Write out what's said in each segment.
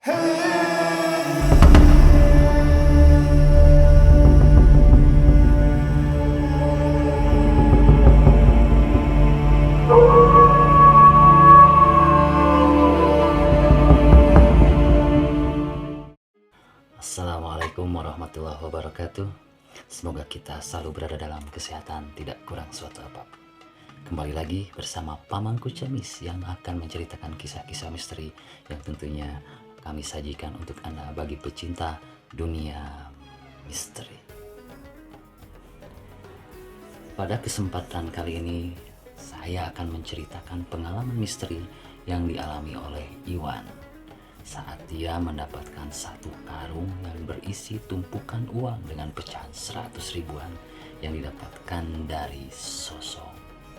Assalamualaikum warahmatullahi wabarakatuh. Semoga kita selalu berada dalam kesehatan, tidak kurang suatu apapun. Kembali lagi bersama Pamanku Ciamis yang akan menceritakan kisah-kisah misteri yang tentunya kami sajikan untuk Anda bagi pecinta dunia misteri. Pada kesempatan kali ini, saya akan menceritakan pengalaman misteri yang dialami oleh Iwan saat dia mendapatkan satu karung yang berisi tumpukan uang dengan pecahan 100 ribuan yang didapatkan dari sosok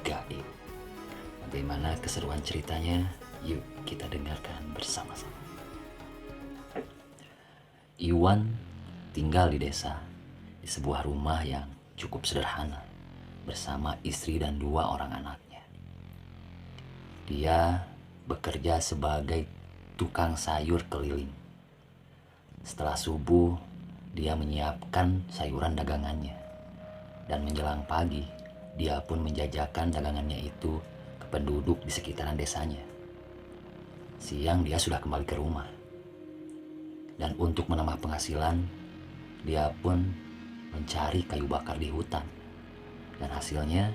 gaib. Bagaimana keseruan ceritanya? Yuk kita dengarkan bersama-sama. Iwan tinggal di desa, di sebuah rumah yang cukup sederhana, bersama istri dan 2 orang anaknya. Dia bekerja sebagai tukang sayur keliling. Setelah subuh, dia menyiapkan sayuran dagangannya. Dan menjelang pagi, dia pun menjajakan dagangannya itu ke penduduk di sekitaran desanya. Siang dia sudah kembali ke rumah. Dan untuk menambah penghasilan, dia pun mencari kayu bakar di hutan. Dan hasilnya,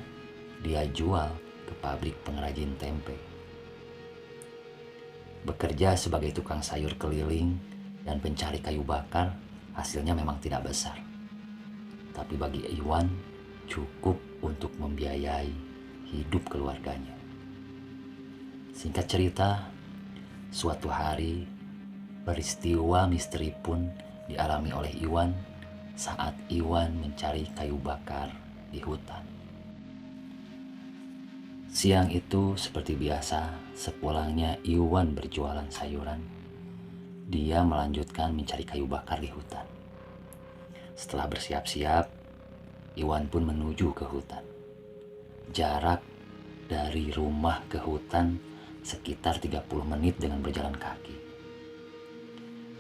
dia jual ke pabrik pengrajin tempe. Bekerja sebagai tukang sayur keliling dan pencari kayu bakar hasilnya memang tidak besar. Tapi bagi Iwan cukup untuk membiayai hidup keluarganya. Singkat cerita, suatu hari peristiwa misteri pun dialami oleh Iwan saat Iwan mencari kayu bakar di hutan. Siang itu seperti biasa, sepulangnya Iwan berjualan sayuran, dia melanjutkan mencari kayu bakar di hutan. Setelah bersiap-siap, Iwan pun menuju ke hutan. Jarak dari rumah ke hutan sekitar 30 menit dengan berjalan kaki.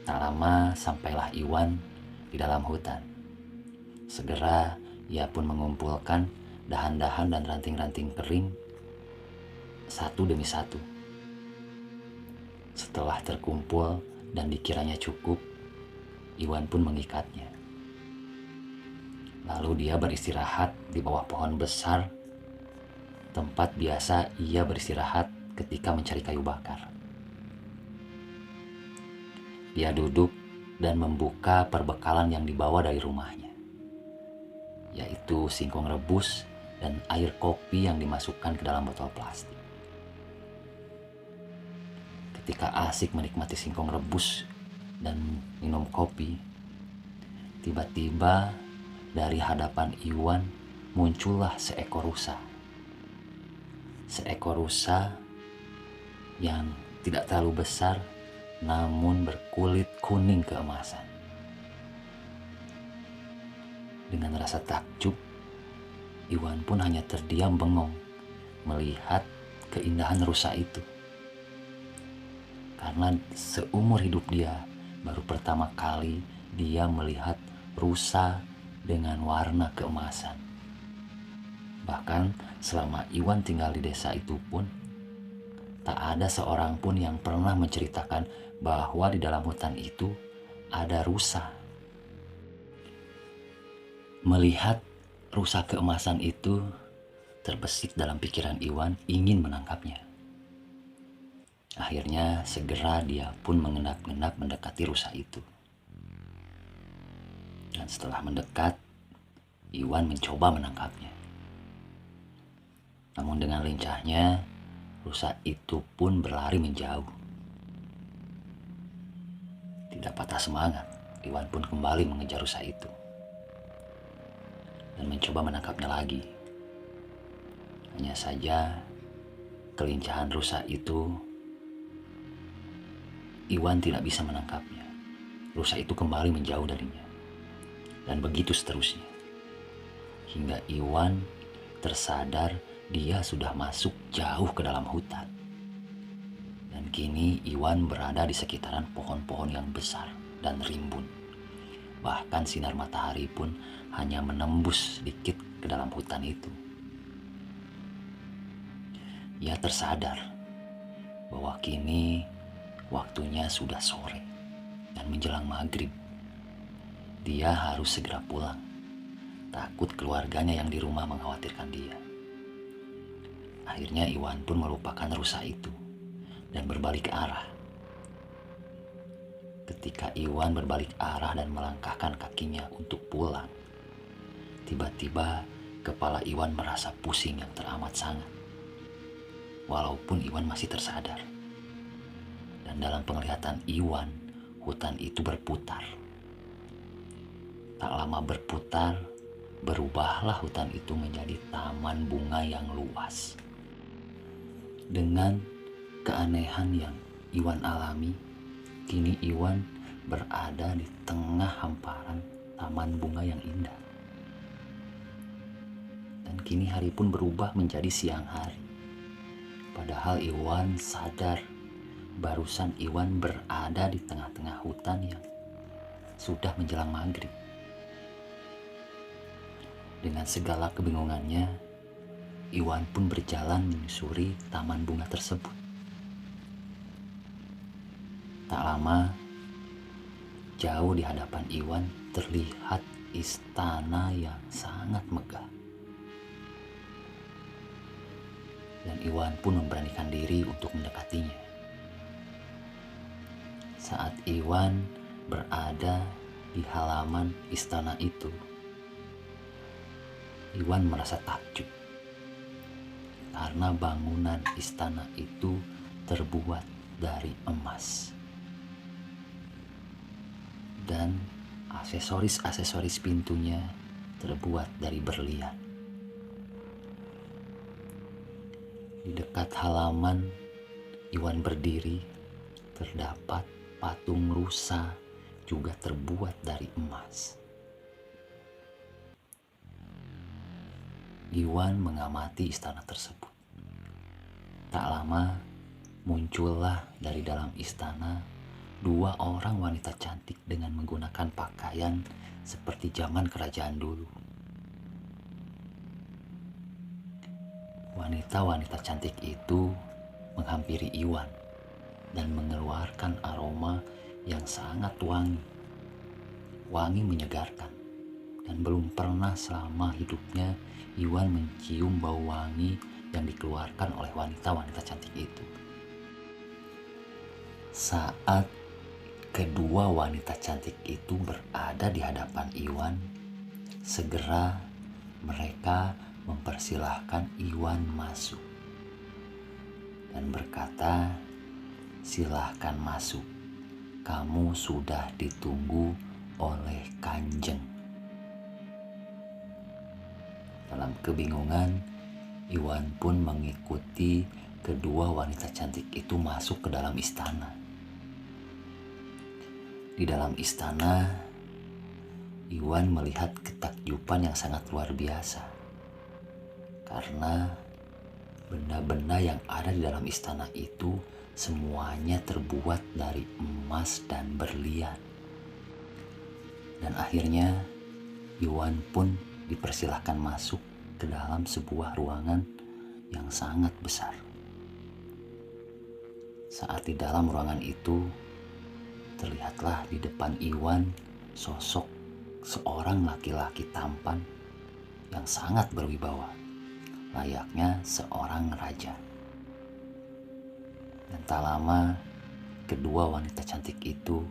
Tak lama sampailah Iwan di dalam hutan. Segera ia pun mengumpulkan dahan-dahan dan ranting-ranting kering satu demi satu. Setelah terkumpul dan dikiranya cukup, Iwan pun mengikatnya. Lalu dia beristirahat di bawah pohon besar, tempat biasa ia beristirahat ketika mencari kayu bakar. Dia duduk dan membuka perbekalan yang dibawa dari rumahnya, yaitu singkong rebus dan air kopi yang dimasukkan ke dalam botol plastik. Ketika asik menikmati singkong rebus dan minum kopi, tiba-tiba dari hadapan Iwan muncullah seekor rusa. Seekor rusa yang tidak terlalu besar namun berkulit kuning keemasan. Dengan rasa takjub, Iwan pun hanya terdiam bengong melihat keindahan rusa itu. Karena seumur hidup dia, baru pertama kali dia melihat rusa dengan warna keemasan. Bahkan selama Iwan tinggal di desa itu pun, tak ada seorang pun yang pernah menceritakan bahwa di dalam hutan itu ada rusa. Melihat rusa keemasan itu, terbesit dalam pikiran Iwan ingin menangkapnya. Akhirnya segera dia pun mengendap-endap mendekati rusa itu. Dan setelah mendekat, Iwan mencoba menangkapnya. Namun dengan lincahnya, rusa itu pun berlari menjauh. Tidak patah semangat, Iwan pun kembali mengejar rusa itu dan mencoba menangkapnya lagi. Hanya saja, kelincahan rusa itu, Iwan tidak bisa menangkapnya. Rusa itu kembali menjauh darinya. Dan begitu seterusnya. Hingga Iwan tersadar dia sudah masuk jauh ke dalam hutan. Dan kini Iwan berada di sekitaran pohon-pohon yang besar dan rimbun. Bahkan sinar matahari pun hanya menembus sedikit ke dalam hutan itu. Ia tersadar bahwa kini waktunya sudah sore dan menjelang maghrib. Dia harus segera pulang, takut keluarganya yang di rumah mengkhawatirkan dia. Akhirnya Iwan pun melupakan rusa itu dan berbalik arah. Ketika Iwan berbalik arah dan melangkahkan kakinya untuk pulang, tiba-tiba kepala Iwan merasa pusing yang teramat sangat. Walaupun Iwan masih tersadar. Dan dalam penglihatan Iwan, hutan itu berputar. Tak lama berputar, berubahlah hutan itu menjadi taman bunga yang luas. Dengan keanehan yang Iwan alami, kini Iwan berada di tengah hamparan taman bunga yang indah. Dan kini hari pun berubah menjadi siang hari. Padahal Iwan sadar barusan Iwan berada di tengah-tengah hutan yang sudah menjelang maghrib. Dengan segala kebingungannya, Iwan pun berjalan menyusuri taman bunga tersebut. Tak lama, jauh di hadapan Iwan terlihat istana yang sangat megah. Dan Iwan pun memberanikan diri untuk mendekatinya. Saat Iwan berada di halaman istana itu, Iwan merasa takjub karena bangunan istana itu terbuat dari emas. Dan aksesoris-aksesoris pintunya terbuat dari berlian. Di dekat halaman Iwan berdiri, terdapat patung rusa juga terbuat dari emas. Iwan mengamati istana tersebut. Tak lama muncullah dari dalam istana 2 orang wanita cantik dengan menggunakan pakaian seperti zaman kerajaan dulu. Wanita-wanita cantik itu menghampiri Iwan dan mengeluarkan aroma yang sangat wangi. Wangi menyegarkan, dan belum pernah selama hidupnya Iwan mencium bau wangi yang dikeluarkan oleh wanita-wanita cantik itu. Saat kedua wanita cantik itu berada di hadapan Iwan, segera mereka mempersilahkan Iwan masuk dan berkata, "Silahkan masuk, kamu sudah ditunggu oleh Kanjeng." Dalam kebingungan, Iwan pun mengikuti kedua wanita cantik itu masuk ke dalam istana. Di dalam istana, Iwan melihat ketakjuban yang sangat luar biasa. Karena benda-benda yang ada di dalam istana itu semuanya terbuat dari emas dan berlian. Dan akhirnya Iwan pun dipersilahkan masuk ke dalam sebuah ruangan yang sangat besar. Saat di dalam ruangan itu, terlihatlah di depan Iwan sosok seorang laki-laki tampan yang sangat berwibawa, layaknya seorang raja. Dan tak lama, kedua wanita cantik itu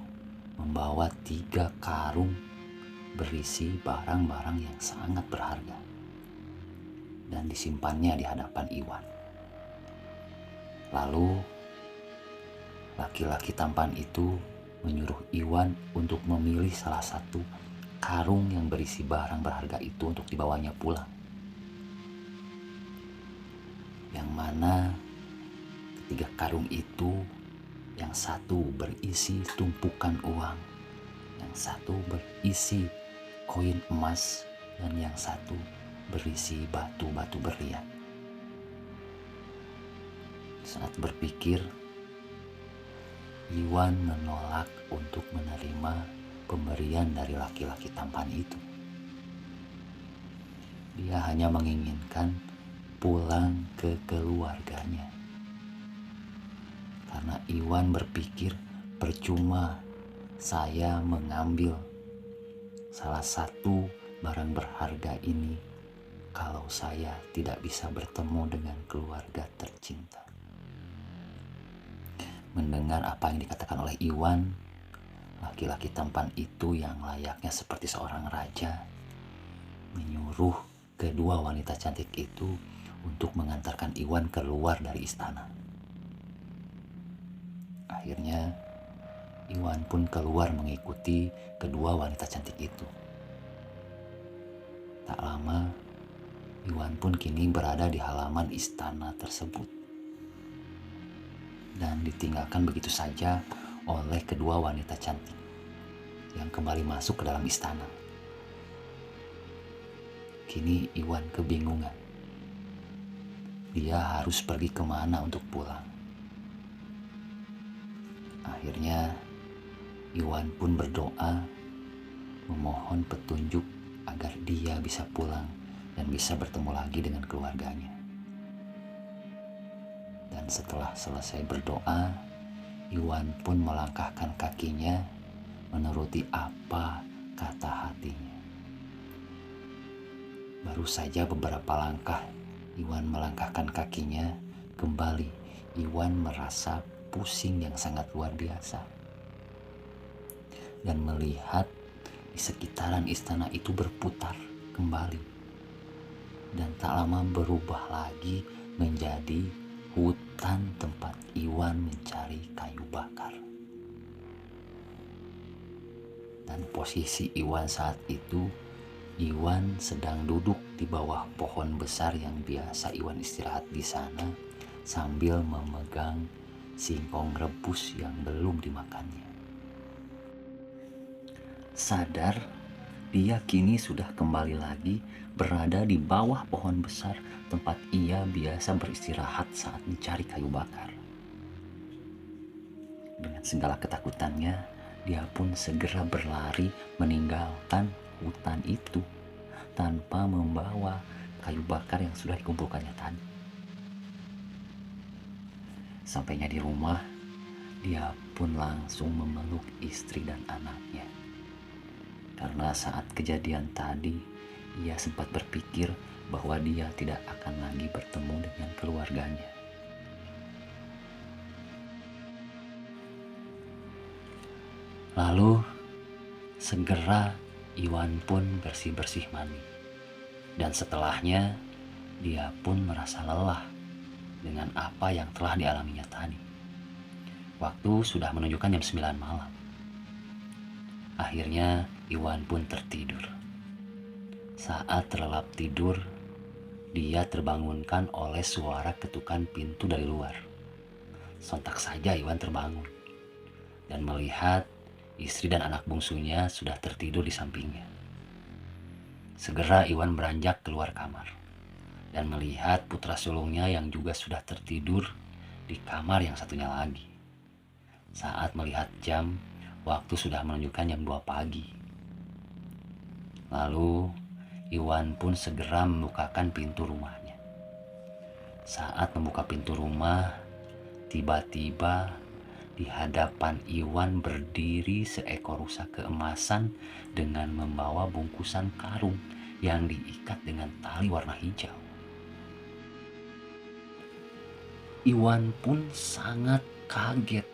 membawa 3 karung berisi barang-barang yang sangat berharga dan disimpannya di hadapan Iwan. Lalu, laki-laki tampan itu menyuruh Iwan untuk memilih salah satu karung yang berisi barang berharga itu untuk dibawanya pulang. Yang mana ketiga karung itu, yang satu berisi tumpukan uang, yang satu berisi koin emas, dan yang satu berisi batu-batu berlian. Saat berpikir, Iwan menolak untuk menerima pemberian dari laki-laki tampan itu. Dia hanya menginginkan pulang ke keluarganya. Karena Iwan berpikir percuma saya mengambil salah satu barang berharga ini kalau saya tidak bisa bertemu dengan keluarga tercinta. Mendengar apa yang dikatakan oleh Iwan, laki-laki tampan itu yang layaknya seperti seorang raja menyuruh kedua wanita cantik itu untuk mengantarkan Iwan keluar dari istana. Akhirnya Iwan pun keluar mengikuti kedua wanita cantik itu. Tak lama, Iwan pun kini berada di halaman istana tersebut dan ditinggalkan begitu saja oleh kedua wanita cantik yang kembali masuk ke dalam istana. Kini Iwan kebingungan. Dia harus pergi kemana untuk pulang. Akhirnya Iwan pun berdoa memohon petunjuk agar dia bisa pulang dan bisa bertemu lagi dengan keluarganya. Dan setelah selesai berdoa, Iwan pun melangkahkan kakinya menuruti apa kata hatinya. Baru saja beberapa langkah Iwan melangkahkan kakinya, kembali Iwan merasa pusing yang sangat luar biasa. Dan melihat di sekitaran istana itu berputar kembali. Dan tak lama berubah lagi menjadi hutan tempat Iwan mencari kayu bakar. Dan posisi Iwan saat itu, Iwan sedang duduk di bawah pohon besar yang biasa Iwan istirahat di sana sambil memegang singkong rebus yang belum dimakannya. Sadar, dia kini sudah kembali lagi berada di bawah pohon besar tempat ia biasa beristirahat saat mencari kayu bakar. Dengan segala ketakutannya, dia pun segera berlari meninggalkan hutan itu tanpa membawa kayu bakar yang sudah dikumpulkannya tadi. Sampainya di rumah, dia pun langsung memeluk istri dan anaknya. Karena saat kejadian tadi, ia sempat berpikir bahwa dia tidak akan lagi bertemu dengan keluarganya. Lalu, segera Iwan pun bersih-bersih mandi. Dan setelahnya, dia pun merasa lelah dengan apa yang telah dialaminya tadi. Waktu sudah menunjukkan jam 9 malam. Akhirnya Iwan pun tertidur. Saat terlelap tidur, dia terbangunkan oleh suara ketukan pintu dari luar. Sontak saja Iwan terbangun dan melihat istri dan anak bungsunya sudah tertidur di sampingnya. Segera Iwan beranjak keluar kamar dan melihat putra sulungnya yang juga sudah tertidur di kamar yang satunya lagi. Saat melihat jam, waktu sudah menunjukkan jam 2 pagi. Lalu Iwan pun segera membukakan pintu rumahnya. Saat membuka pintu rumah, tiba-tiba di hadapan Iwan berdiri seekor rusa keemasan dengan membawa bungkusan karung yang diikat dengan tali warna hijau. Iwan pun sangat kaget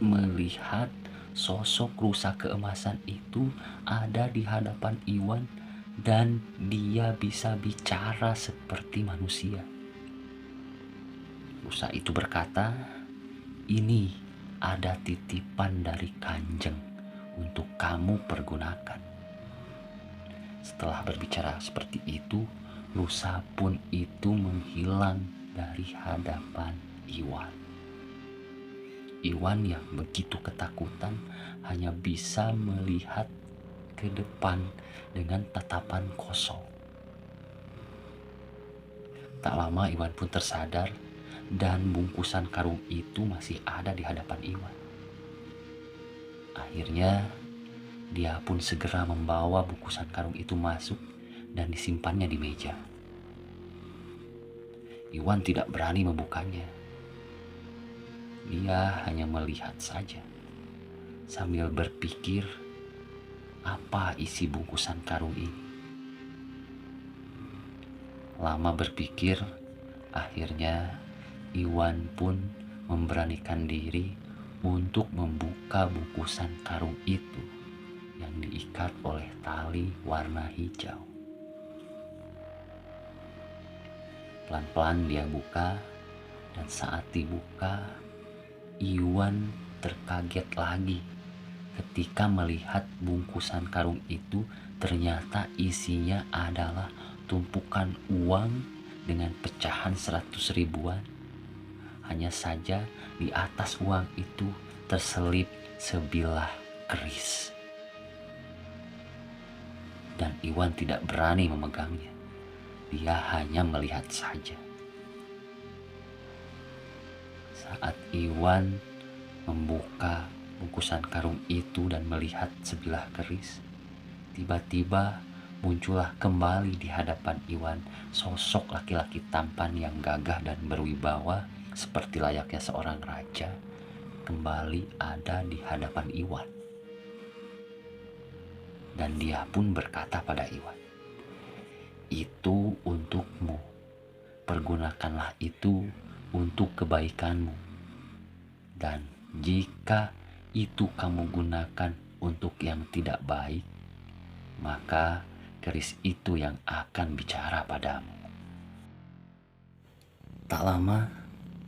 melihat sosok rusa keemasan itu ada di hadapan Iwan dan dia bisa bicara seperti manusia. Rusa itu berkata, "Ini ada titipan dari Kanjeng untuk kamu pergunakan." Setelah berbicara seperti itu, rusa pun itu menghilang dari hadapan Iwan. Iwan yang begitu ketakutan hanya bisa melihat ke depan dengan tatapan kosong. Tak lama Iwan pun tersadar dan bungkusan karung itu masih ada di hadapan Iwan. Akhirnya dia pun segera membawa bungkusan karung itu masuk dan disimpannya di meja. Iwan tidak berani membukanya. Dia hanya melihat saja sambil berpikir apa isi bungkusan karung ini. Lama berpikir, akhirnya Iwan pun memberanikan diri untuk membuka bungkusan karung itu yang diikat oleh tali warna hijau. Pelan-pelan dia buka, dan saat dibuka, Iwan terkaget lagi ketika melihat bungkusan karung itu ternyata isinya adalah tumpukan uang dengan pecahan 100 ribuan. Hanya saja di atas uang itu terselip sebilah keris. Dan Iwan tidak berani memegangnya. Dia hanya melihat saja. Saat Iwan membuka bungkusan karung itu dan melihat sebilah keris, tiba-tiba muncullah kembali di hadapan Iwan sosok laki-laki tampan yang gagah dan berwibawa seperti layaknya seorang raja kembali ada di hadapan Iwan. Dan dia pun berkata pada Iwan, "Itu untukmu. Pergunakanlah itu untuk kebaikanmu. Dan jika itu kamu gunakan untuk yang tidak baik, maka keris itu yang akan bicara padamu." Tak lama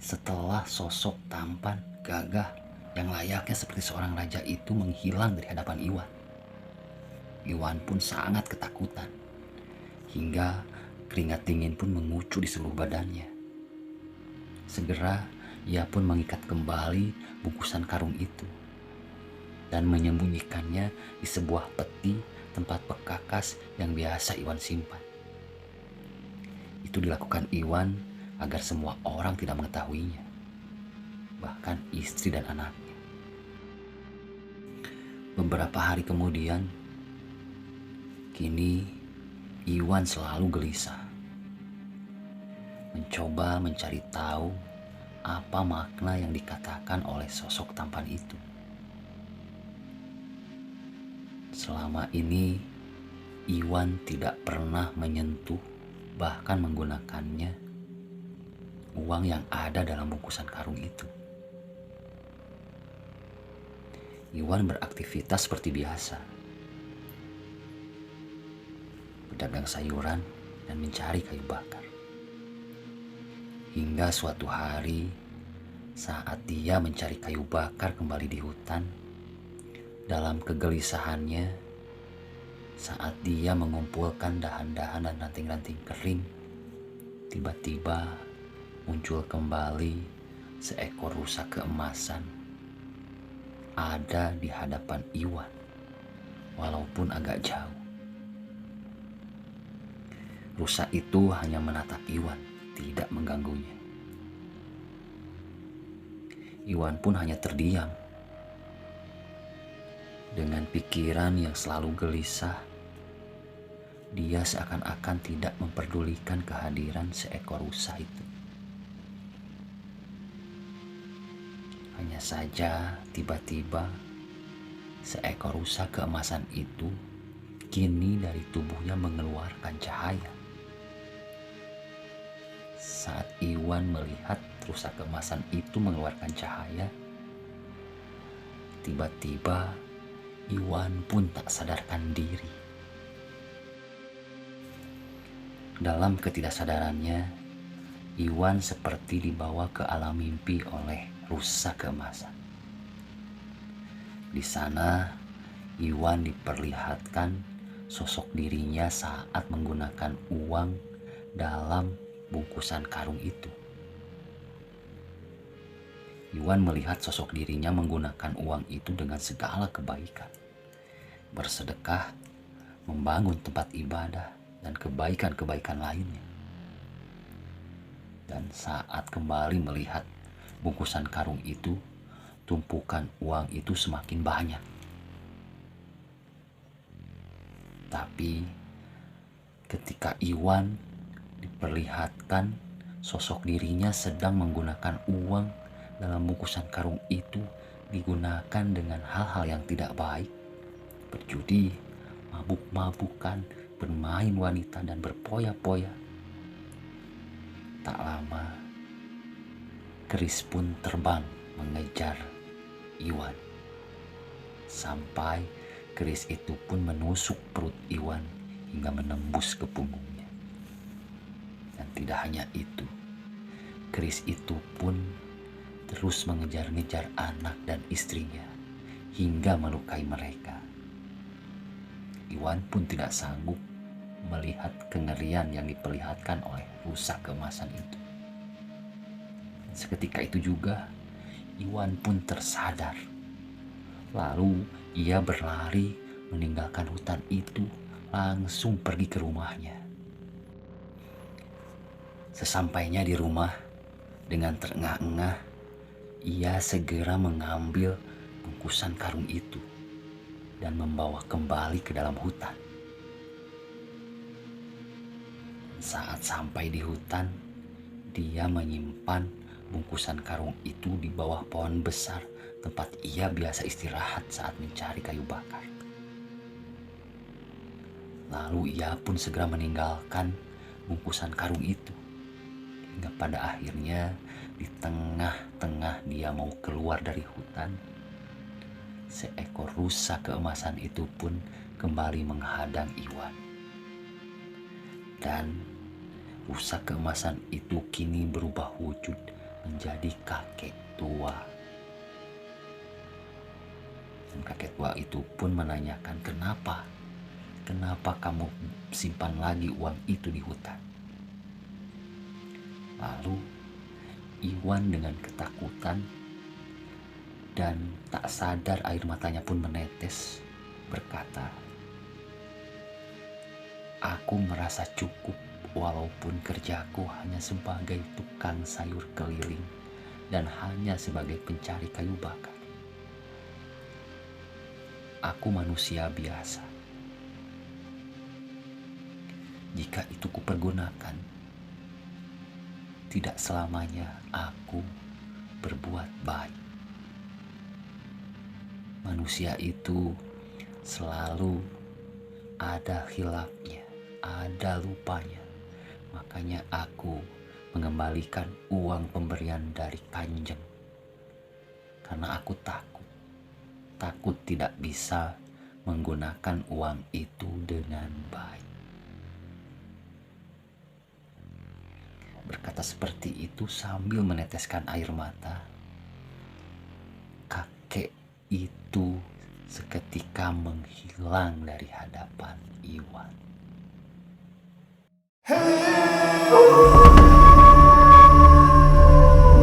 setelah sosok tampan, gagah, yang layaknya seperti seorang raja itu menghilang dari hadapan Iwan, Iwan pun sangat ketakutan, hingga keringat dingin pun mengucur di seluruh badannya. Segera ia pun mengikat kembali bungkusan karung itu dan menyembunyikannya di sebuah peti tempat pekakas yang biasa Iwan simpan. Itu dilakukan Iwan agar semua orang tidak mengetahuinya, bahkan istri dan anaknya. Beberapa hari kemudian, kini Iwan selalu gelisah, mencoba mencari tahu apa makna yang dikatakan oleh sosok tampan itu. Selama ini, Iwan tidak pernah menyentuh, bahkan menggunakannya, uang yang ada dalam bungkusan karung itu. Iwan beraktivitas seperti biasa, berdagang sayuran dan mencari kayu bakar. Hingga suatu hari, saat dia mencari kayu bakar kembali di hutan, dalam kegelisahannya, saat dia mengumpulkan dahan-dahan dan ranting-ranting kering, tiba-tiba muncul kembali seekor rusa keemasan ada di hadapan Iwan, walaupun agak jauh. Rusa itu hanya menatap Iwan, tidak mengganggunya. Iwan pun hanya terdiam. Dengan pikiran yang selalu gelisah, dia seakan-akan tidak memperdulikan kehadiran seekor rusa itu. Hanya saja tiba-tiba seekor rusa keemasan itu kini dari tubuhnya mengeluarkan cahaya. Saat Iwan melihat rusa keemasan itu mengeluarkan cahaya, tiba-tiba Iwan pun tak sadarkan diri. Dalam ketidaksadarannya, Iwan seperti dibawa ke alam mimpi oleh rusa keemasan. Di sana, Iwan diperlihatkan sosok dirinya saat menggunakan uang dalam bungkusan karung itu. Iwan melihat sosok dirinya menggunakan uang itu dengan segala kebaikan, bersedekah, membangun tempat ibadah, dan kebaikan-kebaikan lainnya. Dan saat kembali melihat bungkusan karung itu, tumpukan uang itu semakin banyak. Tapi ketika Iwan diperlihatkan sosok dirinya sedang menggunakan uang dalam bungkusan karung itu digunakan dengan hal-hal yang tidak baik, berjudi, mabuk-mabukan, bermain wanita, dan berpoya-poya. Tak lama, keris pun terbang mengejar Iwan. Sampai keris itu pun menusuk perut Iwan hingga menembus ke punggungnya. Dan tidak hanya itu, keris itu pun terus mengejar-ngejar anak dan istrinya hingga melukai mereka. Iwan pun tidak sanggup melihat kengerian yang diperlihatkan oleh rusa keemasan itu. Seketika itu juga Iwan pun tersadar. Lalu ia berlari meninggalkan hutan itu, langsung pergi ke rumahnya. Sesampainya di rumah, dengan terengah-engah, ia segera mengambil bungkusan karung itu dan membawa kembali ke dalam hutan. Saat sampai di hutan, dia menyimpan bungkusan karung itu di bawah pohon besar tempat ia biasa istirahat saat mencari kayu bakar. Lalu ia pun segera meninggalkan bungkusan karung itu. Hingga pada akhirnya di tengah-tengah dia mau keluar dari hutan, seekor rusa keemasan itu pun kembali menghadang Iwan. Dan rusa keemasan itu kini berubah wujud menjadi kakek tua. Dan kakek tua itu pun menanyakan, kenapa kamu simpan lagi uang itu di hutan? Lalu Iwan dengan ketakutan dan tak sadar air matanya pun menetes berkata, "Aku merasa cukup walaupun kerjaku hanya sebagai tukang sayur keliling dan hanya sebagai pencari kayu bakar. Aku manusia biasa. Jika itu kupergunakan, tidak selamanya aku berbuat baik. Manusia itu selalu ada khilafnya, ada lupanya. Makanya aku mengembalikan uang pemberian dari Kanjeng. Karena aku takut tidak bisa menggunakan uang itu dengan baik." Berkata seperti itu sambil meneteskan air mata, kakek itu seketika menghilang dari hadapan Iwan.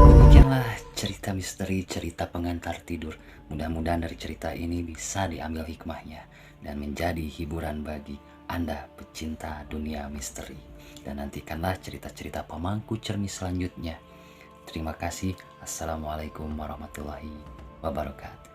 Demikianlah cerita misteri, cerita pengantar tidur. Mudah-mudahan dari cerita ini bisa diambil hikmahnya dan menjadi hiburan bagi Anda pecinta dunia misteri. Dan nantikanlah cerita-cerita pemangku cermin selanjutnya. Terima kasih. Assalamualaikum warahmatullahi wabarakatuh.